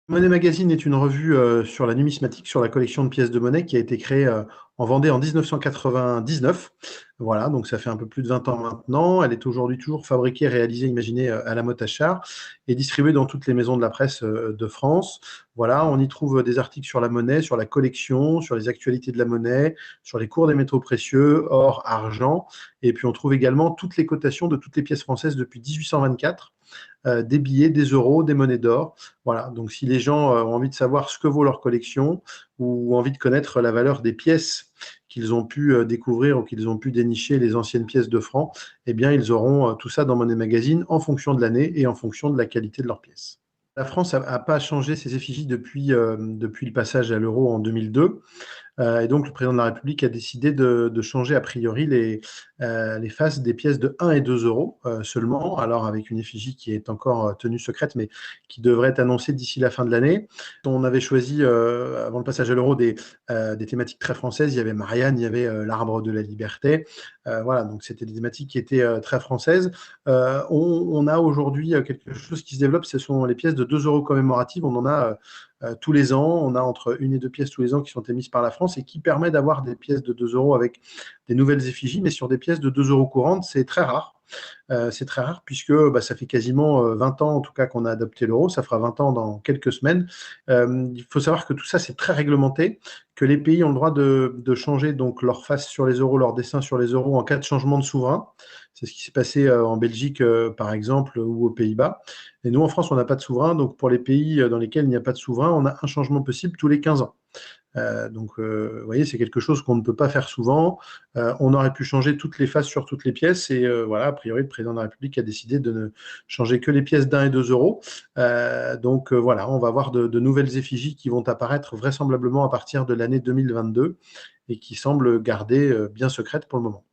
Monnaie Magazine est une revue sur la numismatique, sur la collection de pièces de monnaie qui a été créée en Vendée en 1999. Voilà, donc ça fait un peu plus de 20 ans maintenant. Elle est aujourd'hui toujours fabriquée, réalisée, imaginée à la Motachar et distribuée dans toutes les maisons de la presse de France. Voilà, on y trouve des articles sur la monnaie, sur la collection, sur les actualités de la monnaie, sur les cours des métaux précieux, or, argent. Et puis on trouve également toutes les cotations de toutes les pièces françaises depuis 1824, des billets, des euros, des monnaies d'or. Voilà, donc si les gens ont envie de savoir ce que vaut leur collection ou envie de connaître la valeur des pièces qu'ils ont pu découvrir ou qu'ils ont pu dénicher, les anciennes pièces de francs, eh bien, ils auront tout ça dans Monnaie Magazine en fonction de l'année et en fonction de la qualité de leurs pièces. La France n'a pas changé ses effigies depuis le passage à l'euro en 2002. Et donc, le président de la République a décidé de changer a priori les faces des pièces de 1 et 2 euros seulement, alors avec une effigie qui est encore tenue secrète, mais qui devrait être annoncée d'ici la fin de l'année. On avait choisi, avant le passage à l'euro, des thématiques très françaises. Il y avait Marianne, il y avait l'arbre de la liberté. Voilà, donc c'était des thématiques qui étaient très françaises. On a aujourd'hui quelque chose qui se développe, ce sont les pièces de 2 euros commémoratives. On en a tous les ans. On a entre une et deux pièces tous les ans qui sont émises par la France et qui permet d'avoir des pièces de 2 euros avec des nouvelles effigies, mais sur des pièces de 2 euros courantes, c'est très rare. C'est très rare puisque ça fait quasiment 20 ans en tout cas qu'on a adopté l'euro, ça fera 20 ans dans quelques semaines. Il faut savoir que tout ça c'est très réglementé, que les pays ont le droit de changer donc leur face sur les euros, leur dessin sur les euros en cas de changement de souverain. C'est ce qui s'est passé en Belgique par exemple ou aux Pays-Bas. Et nous en France on n'a pas de souverain, donc pour les pays dans lesquels il n'y a pas de souverain, on a un changement possible tous les 15 ans. Vous voyez, c'est quelque chose qu'on ne peut pas faire souvent. On aurait pu changer toutes les faces sur toutes les pièces et voilà, a priori, le président de la République a décidé de ne changer que les pièces d'1 et 2 euros. Voilà, on va avoir de nouvelles effigies qui vont apparaître vraisemblablement à partir de l'année 2022 et qui semblent garder bien secrètes pour le moment.